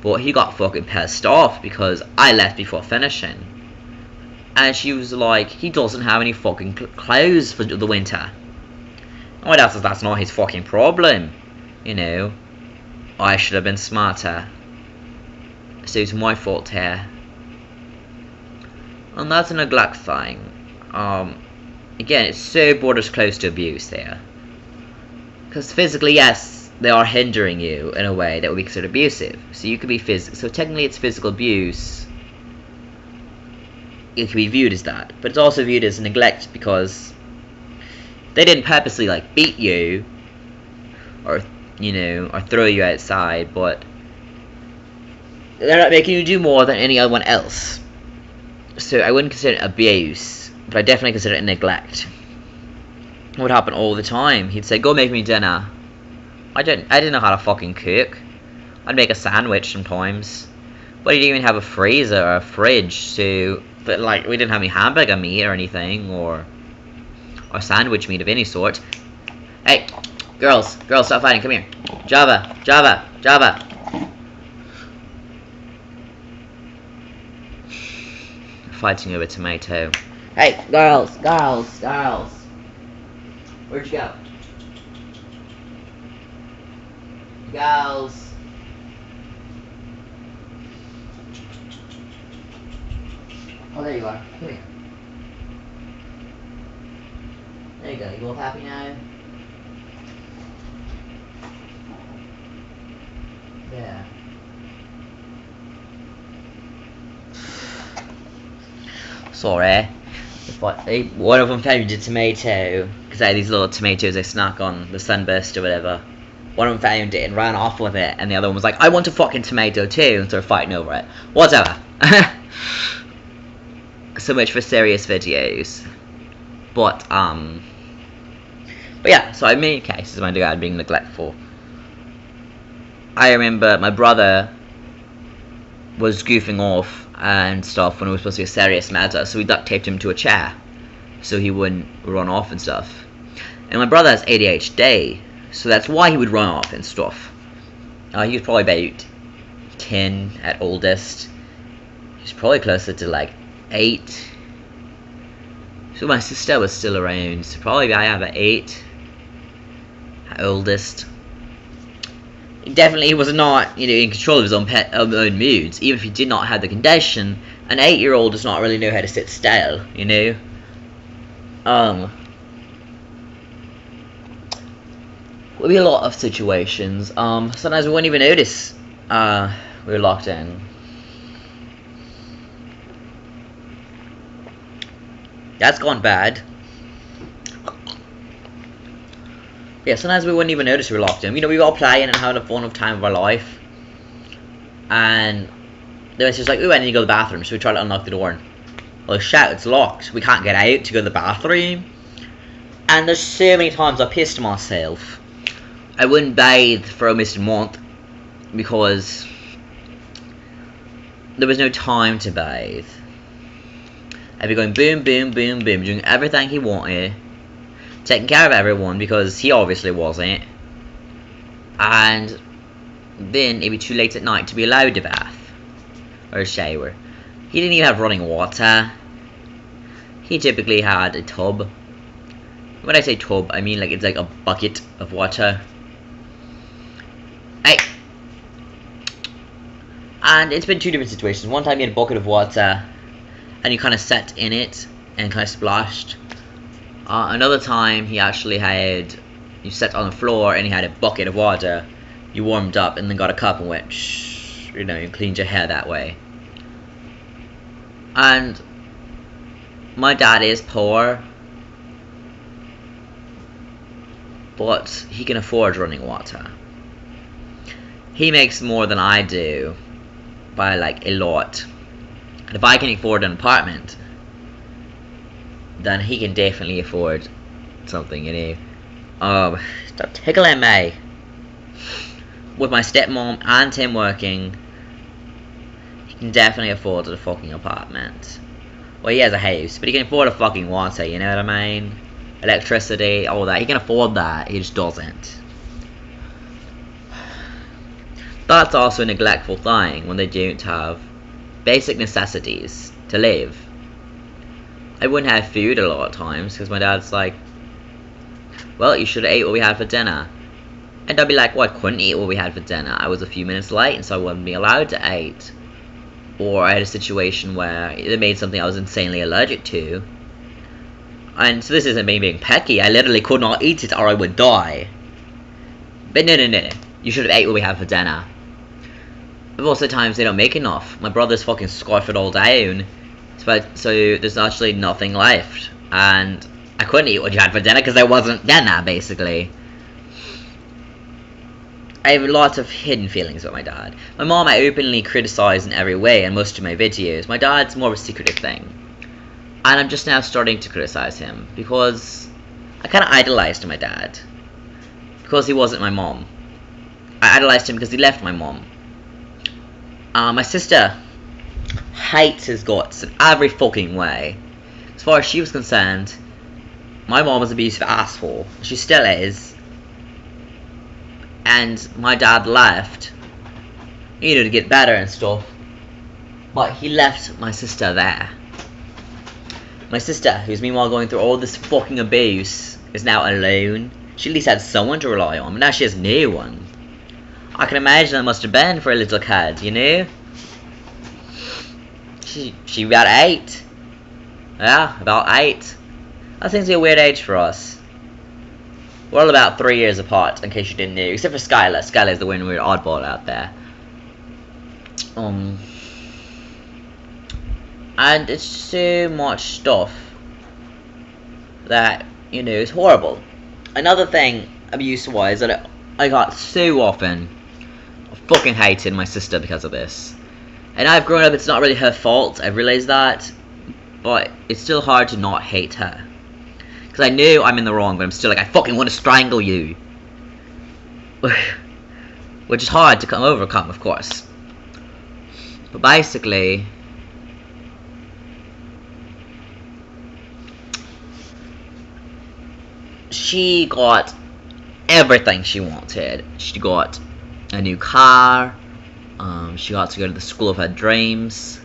But he got fucking pissed off because I left before finishing. And she was like, he doesn't have any fucking clothes for the winter. Oh, that's not his fucking problem. You know, I should have been smarter. So it's my fault here. And that's a neglect thing. Again, it's so borders close to abuse there. Because physically, yes, they are hindering you in a way that would be considered abusive. So you could be so technically it's physical abuse. It can be viewed as that. But it's also viewed as neglect because they didn't purposely like beat you or or throw you outside, but they're not making you do more than any other one else. So I wouldn't consider it abuse, but I definitely consider it neglect. It would happen all the time. He'd say, go make me dinner. I didn't know how to fucking cook. I'd make a sandwich sometimes, but he didn't even have a freezer or a fridge, so but like we didn't have any hamburger meat or anything, or sandwich meat of any sort. Hey, girls, stop fighting, come here. Java. Fighting over tomato. Hey, girls. Where'd you go? Girls. Oh, there you are. Come here. There you go. You all happy now? Yeah. Sorry. One of them found a tomato, because I had these little tomatoes I snack on, the sunburst or whatever. One of them found it and ran off with it, and the other one was like, I want a fucking tomato too, and started fighting over it. Whatever. So much for serious videos. But, But yeah, so in many cases, my dad being neglectful. I remember my brother was goofing off and stuff when it was supposed to be a serious matter, so we duct taped him to a chair so he wouldn't run off and stuff. And my brother has ADHD, so that's why he would run off and stuff. He was probably about 10 at oldest. He's probably closer to like 8. So my sister was still around, so probably I have an 8 at oldest. Definitely he was not, in control of his own own moods. Even if he did not have the condition, an 8-year-old does not really know how to sit still, Would be a lot of situations. Sometimes we wouldn't even notice we were locked in. That's gone bad. Yeah, sometimes we wouldn't even notice we were locked in. We were all playing and having a fun time of our life. And then it's just like, ooh, I need to go to the bathroom. So we try to unlock the door. And, well, shit, it's locked. We can't get out to go to the bathroom. And there's so many times I pissed myself. I wouldn't bathe for almost a month because there was no time to bathe. I'd be going boom, boom, boom, boom, doing everything he wanted, taking care of everyone because he obviously wasn't, and then it'd be too late at night to be allowed to bath or a shower. He didn't even have running water. He typically had a tub. When I say tub, I mean like it's like a bucket of water. And it's been two different situations. One time he had a bucket of water and you kind of sat in it and kind of splashed. Another time he actually had, you sat on the floor and he had a bucket of water. You warmed up and then got a cup and went, shh, you cleaned your hair that way. And my dad is poor, but he can afford running water. He makes more than I do by like a lot. And if I can afford an apartment, then he can definitely afford something, Stop tickling me. With my stepmom and him working, he can definitely afford a fucking apartment. Well, he has a house, but he can afford a fucking water, you know what I mean? Electricity, all that. He can afford that, he just doesn't. That's also a neglectful thing when they don't have basic necessities to live. I wouldn't have food a lot of times because my dad's like, well, you should have ate what we had for dinner. And I'd be like, well, I couldn't eat what we had for dinner. I was a few minutes late and so I wouldn't be allowed to eat. Or I had a situation where they made something I was insanely allergic to. And so this isn't me being pecky. I literally could not eat it or I would die. But no. You should have ate what we had for dinner. But also times they don't make enough. My brother's fucking scarfed it all down. So there's actually nothing left. And I couldn't eat what you had for dinner because there wasn't dinner, basically. I have lots of hidden feelings about my dad. My mom I openly criticize in every way in most of my videos. My dad's more of a secretive thing. And I'm just now starting to criticize him because I kind of idolized my dad. Because he wasn't my mom. I idolized him because he left my mom. My sister hates his guts in every fucking way. As far as she was concerned, my mom was an abusive asshole. She still is. And my dad left, to get better and stuff. But he left my sister there. My sister, who's meanwhile going through all this fucking abuse, is now alone. She at least had someone to rely on, but now she has no one. I can imagine it must have been for a little kid, She about 8. Yeah, about 8. That seems to be a weird age for us. We're all about 3 years apart, in case you didn't know. Except for Skylar. Skylar's the weird oddball out there. And it's so much stuff that, is horrible. Another thing, abuse-wise, that I got so often, I fucking hated my sister because of this. And I've grown up, it's not really her fault, I've realized that. But it's still hard to not hate her. Because I knew I'm in the wrong, but I'm still like, I fucking want to strangle you. Which is hard to overcome, of course. But basically, she got everything she wanted. She got a new car. She got to go to the school of her dreams.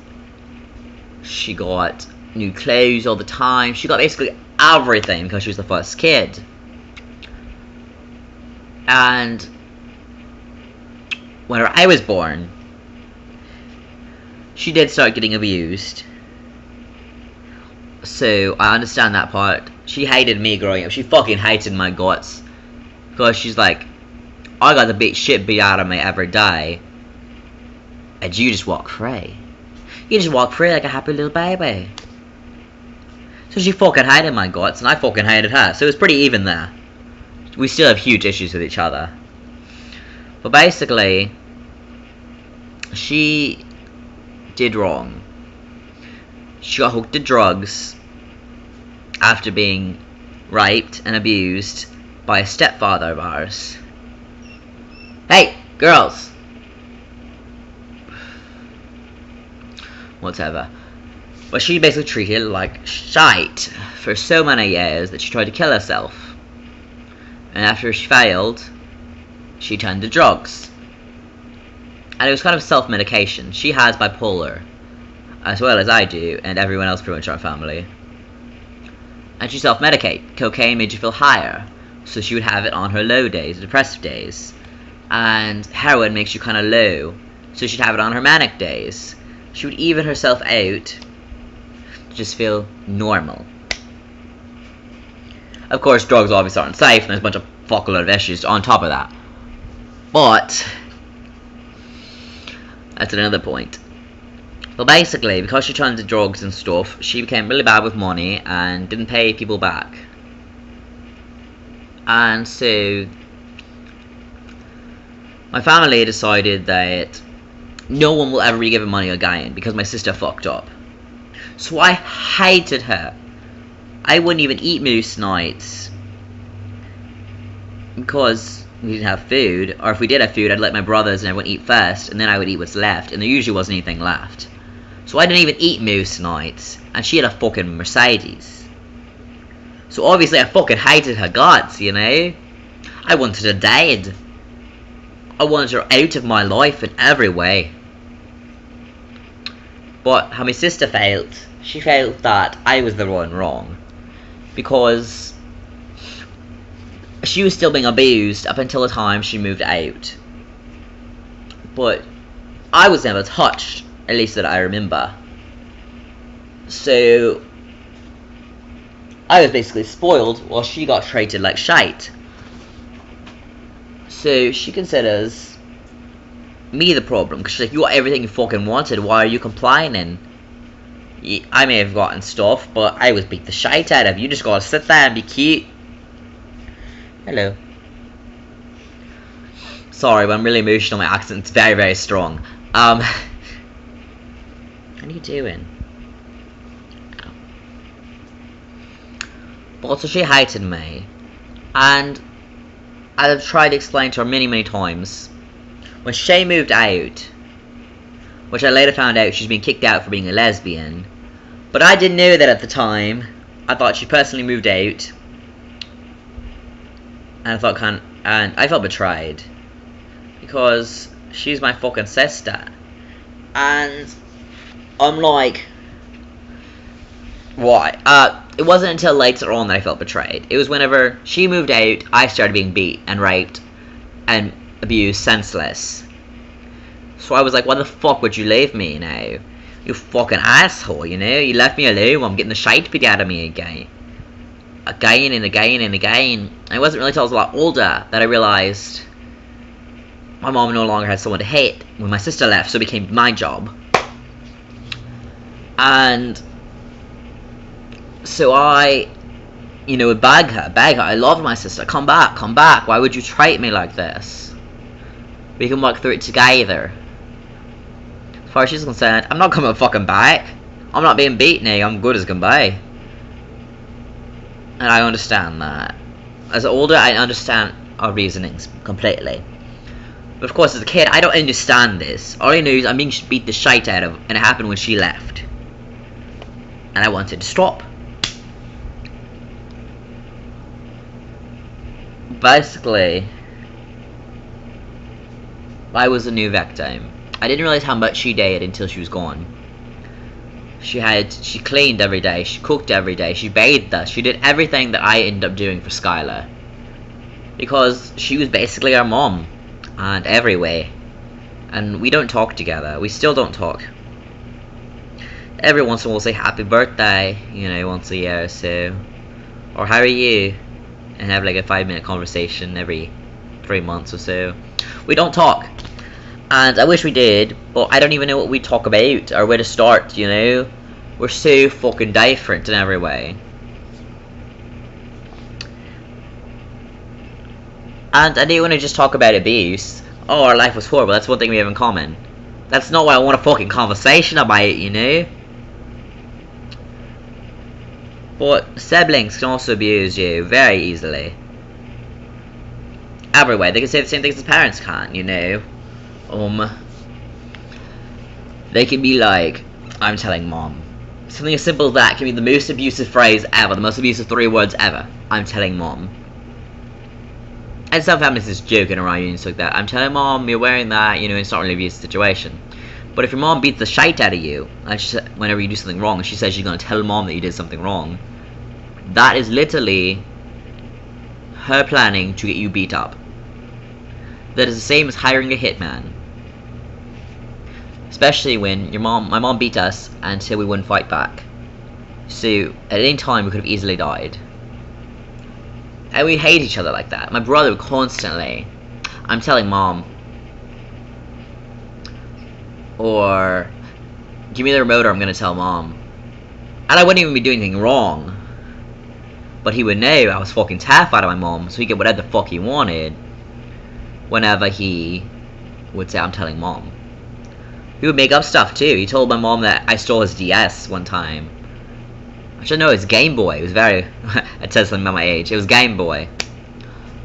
She got new clothes all the time. She got basically everything because she was the first kid. And whenever I was born, she did start getting abused. So I understand that part. She hated me growing up. She fucking hated my guts. Because she's like, I got the big shit beat out of me every day. And you just walk free. You just walk free like a happy little baby. So she fucking hated my guts, and I fucking hated her. So it was pretty even there. We still have huge issues with each other. But basically, she did wrong. She got hooked to drugs after being raped and abused by a stepfather of ours. Hey, girls! Whatever. But she basically treated it like shite for so many years that she tried to kill herself. And after she failed, she turned to drugs. And it was kind of self-medication. She has bipolar, as well as I do, and everyone else pretty much in our family. And she self-medicate. Cocaine made you feel higher, so she would have it on her low days, depressive days. And heroin makes you kind of low, so she'd have it on her manic days. She would even herself out to just feel normal. Of course, drugs obviously aren't safe, and there's a bunch of fuckload of issues on top of that. But that's another point. Well, basically, because she turned to drugs and stuff, she became really bad with money and didn't pay people back. And so my family decided that no one will ever be given money again because my sister fucked up. So I hated her. I wouldn't even eat moose nights because we didn't have food, or if we did have food, I'd let my brothers and everyone eat first, and then I would eat what's left, and there usually wasn't anything left. So I didn't even eat moose nights, and she had a fucking Mercedes. So obviously I fucking hated her guts, you know? I wanted her dead. I wanted her out of my life in every way. But how my sister felt, she felt that I was the one wrong. Because she was still being abused up until the time she moved out. But I was never touched, at least that I remember. So I was basically spoiled while she got treated like shite. So she considers me the problem, because she's like, you got everything you fucking wanted, why are you complaining? I may have gotten stuff, but I was beat the shite out of you, just gotta sit there and be cute. Hello. Sorry, but I'm really emotional, my accent's very, very strong. What are you doing? But so she hated me, and I've tried to explain to her many, many times. When Shay moved out, which I later found out she's been kicked out for being a lesbian, but I didn't know that at the time. I thought she personally moved out, and I felt betrayed because she's my fucking sister, and I'm like, why? It wasn't until later on that I felt betrayed. It was whenever she moved out, I started being beat and raped and abused senseless. So I was like, why the fuck would you leave me now? You fucking asshole, you know? You left me alone while I'm getting the shite beat out of me again. Again and again and again. And it wasn't really until I was a lot older that I realised my mom no longer had someone to hate when my sister left, so it became my job. And so I, would beg her. I loved my sister. Come back. Why would you treat me like this? We can work through it together. As far as she's concerned, I'm not coming fucking back. I'm not being beaten now. I'm good as can be. And I understand that. As older, I understand our reasonings completely. But of course, as a kid, I don't understand this. All I know is I'm being beat the shite out of, and it happened when she left. And I wanted to stop. Basically, I was a new victim. I didn't realize how much she did until she was gone. She cleaned every day, she cooked every day, she bathed us, she did everything that I ended up doing for Skylar. Because she was basically our mom, and every way. And we don't talk together, we still don't talk. Every once in a while we'll say happy birthday, you know, once a year or so. Or how are you? And have like a 5-minute conversation every 3 months or so. We don't talk. And I wish we did, but I don't even know what we talk about or where to start, you know? We're so fucking different in every way. And I didn't want to just talk about abuse. Oh, our life was horrible, that's one thing we have in common. That's not what I want a fucking conversation about, you know? But siblings can also abuse you very easily. Everywhere, they can say the same things as parents can, you know? They can be like, I'm telling mom. Something as simple as that can be the most abusive phrase ever, the most abusive 3 words ever. I'm telling mom. And some families just joking around you and stuff like that. I'm telling mom, you're wearing that, you know, it's not really an abusive situation. But if your mom beats the shite out of you, and whenever you do something wrong, and she says she's going to tell mom that you did something wrong, that is literally her planning to get you beat up. That is the same as hiring a hitman. Especially when my mom beat us until we wouldn't fight back. So, at any time we could have easily died. And we hate each other like that. My brother would constantly, I'm telling mom. Or, give me the remote or I'm gonna tell mom. And I wouldn't even be doing anything wrong. But he would know I was fucking terrified of my mom, so he could get whatever the fuck he wanted. Whenever he would say, I'm telling mom. He would make up stuff too. He told my mom that I stole his DS one time. I should know, it's Game Boy. It was very... it says something about my age. It was Game Boy.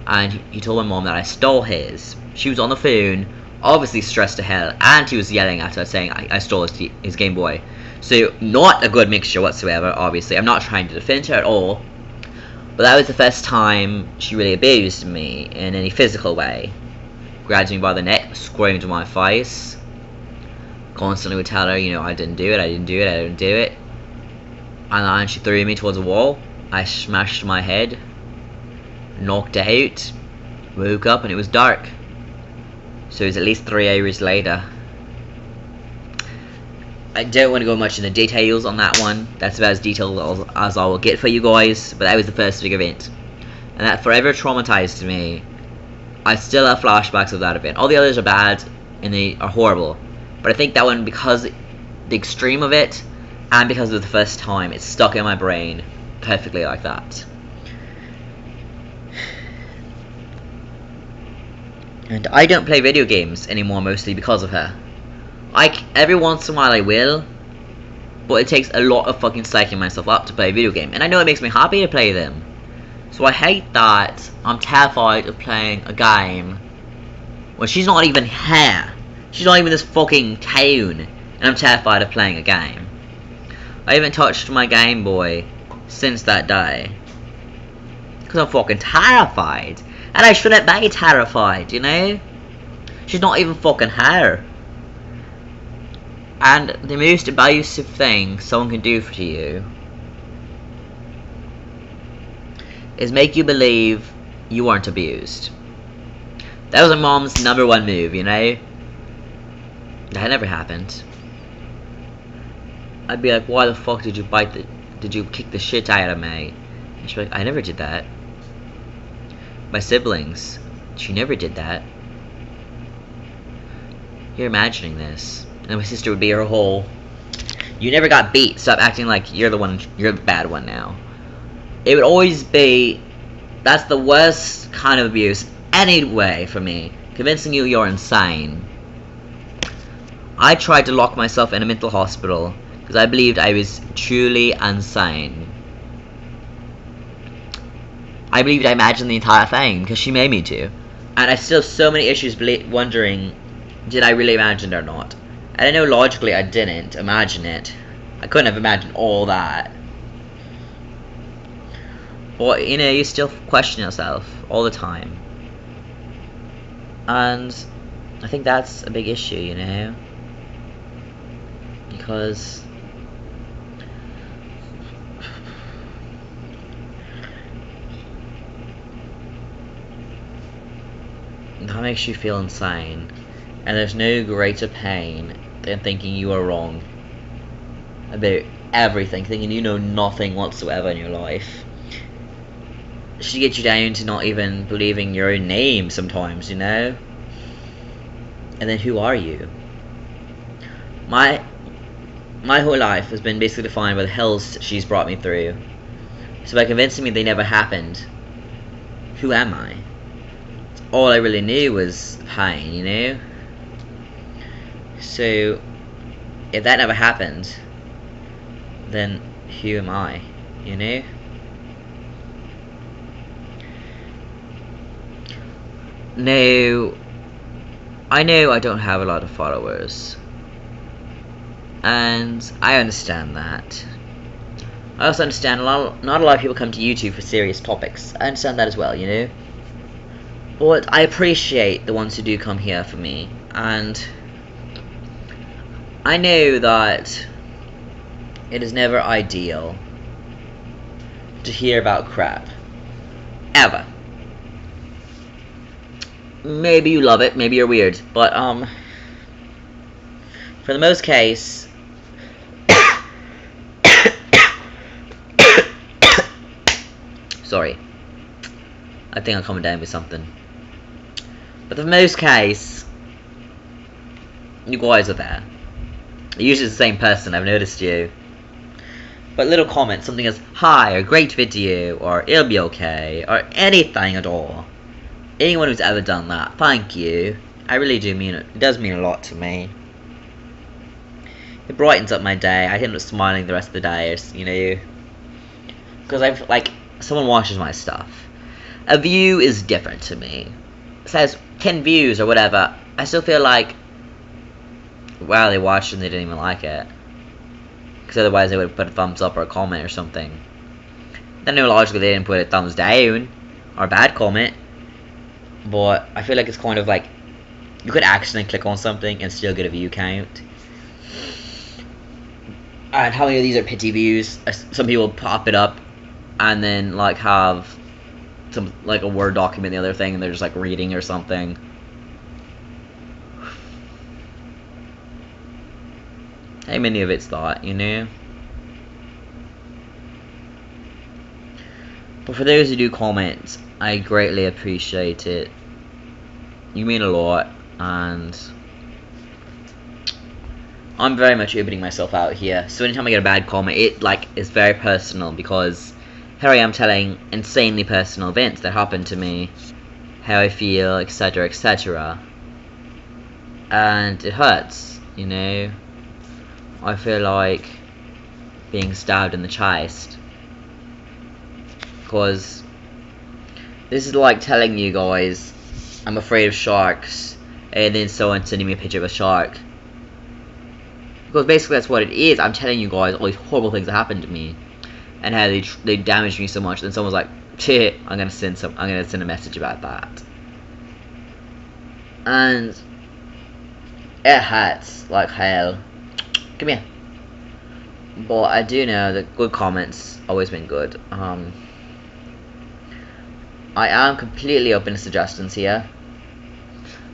And he told my mom that I stole his. She was on the phone, obviously stressed to hell, and he was yelling at her saying I stole his Game Boy. So, not a good mixture whatsoever, obviously. I'm not trying to defend her at all. But that was the first time she really abused me in any physical way. Grabbed me by the neck, screamed into my face. Constantly would tell her, you know, I didn't do it, I didn't do it, I didn't do it. And then she threw me towards a wall. I smashed my head. Knocked out. Woke up and it was dark. So it was at least 3 hours later. I don't want to go much into details on that one. That's about as detailed as I will get for you guys. But that was the first big event. And that forever traumatized me. I still have flashbacks of that event. All the others are bad and they are horrible. But I think that one, because the extreme of it, and because of the first time, it's stuck in my brain perfectly like that. And I don't play video games anymore, mostly because of her. Every once in a while I will, but it takes a lot of fucking psyching myself up to play a video game. And I know it makes me happy to play them. So I hate that I'm terrified of playing a game when she's not even here. She's not even in this fucking town, and I'm terrified of playing a game. I haven't touched my Game Boy since that day. Because I'm fucking terrified. And I shouldn't be terrified, you know? She's not even fucking here. And the most abusive thing someone can do for you is make you believe you weren't abused. That was my mom's #1 move, you know? That never happened. I'd be like, why the fuck did you kick the shit out of me? And she'd be like, I never did that. My siblings, she never did that. You're imagining this. And my sister would be her whole, you never got beat, stop acting like you're the bad one now. It would always be, that's the worst kind of abuse anyway for me. Convincing you you're insane. I tried to lock myself in a mental hospital because I believed I was truly insane. I believed I imagined the entire thing because she made me to. And I still have so many issues wondering, did I really imagine it or not? And I know logically I didn't imagine it. I couldn't have imagined all that. But, you know, you still question yourself all the time. And I think that's a big issue, you know? Because that makes you feel insane. And there's no greater pain than thinking you are wrong about everything, thinking you know nothing whatsoever in your life. She gets you down to not even believing your own name sometimes, you know? And then who are you? My whole life has been basically defined by the hells she's brought me through. So by convincing me they never happened, who am I? All I really knew was pain, you know? So if that never happened, then who am I, you know? No, I know I don't have a lot of followers, and I understand that. I also understand not a lot of people come to YouTube for serious topics. I understand that as well, you know? But I appreciate the ones who do come here for me, and I know that it is never ideal to hear about crap. Ever. Maybe you love it, maybe you're weird, but for the most case, sorry, I think I'm coming down with something, but for the most case, you guys are there. Usually the same person, I've noticed you, but little comments, something as hi, or great video, or it'll be okay, or anything at all. Anyone who's ever done that, thank you. I really do mean it. It does mean a lot to me. It brightens up my day. I end up smiling the rest of the day, you know. Because I've, like, someone watches my stuff. A view is different to me. It says 10 views or whatever. I still feel like, wow, they watched and they didn't even like it. Because otherwise they would put a thumbs up or a comment or something. Then logically they didn't put a thumbs down or a bad comment. But I feel like it's kind of like you could accidentally click on something and still get a view count. And how many of these are pity views? Some people pop it up and then like have some like a Word document, the other thing, and they're just like reading or something. How many of it's that, you know? But for those who do comment, I greatly appreciate it. You mean a lot, and I'm very much opening myself out here. So anytime I get a bad comment, it like is very personal because here I am telling insanely personal events that happened to me, how I feel, etc., etc. And it hurts, you know. I feel like being stabbed in the chest. Because this is like telling you guys I'm afraid of sharks and then someone sending me a picture of a shark. Because basically that's what it is. I'm telling you guys all these horrible things that happened to me and how they damaged me so much. Then someone's like, "Shit, I'm gonna send a message about that." And it hurts like hell. Come here. But I do know that good comments always been good. I am completely open to suggestions here.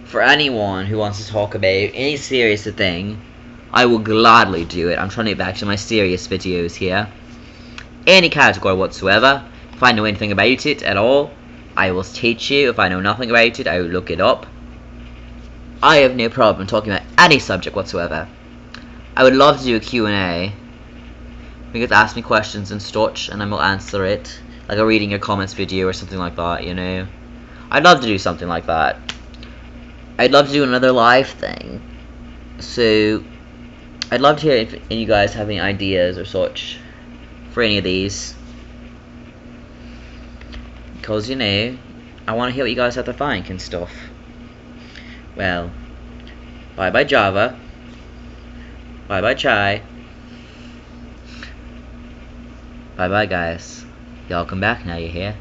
For anyone who wants to talk about any serious thing, I will gladly do it. I'm trying to get back to my serious videos here. Any category whatsoever. If I know anything about it at all, I will teach you. If I know nothing about it, I will look it up. I have no problem talking about any subject whatsoever. I would love to do a Q&A. You guys ask me questions and such, and I will answer it. Like a reading your comments video or something like that, you know. I'd love to do something like that. I'd love to do another live thing. So, I'd love to hear if you guys have any ideas or such for any of these. Cause you know, I want to hear what you guys have to think and stuff. Well, bye bye Java. Bye bye Chai. Bye bye guys. Y'all come back now, you hear?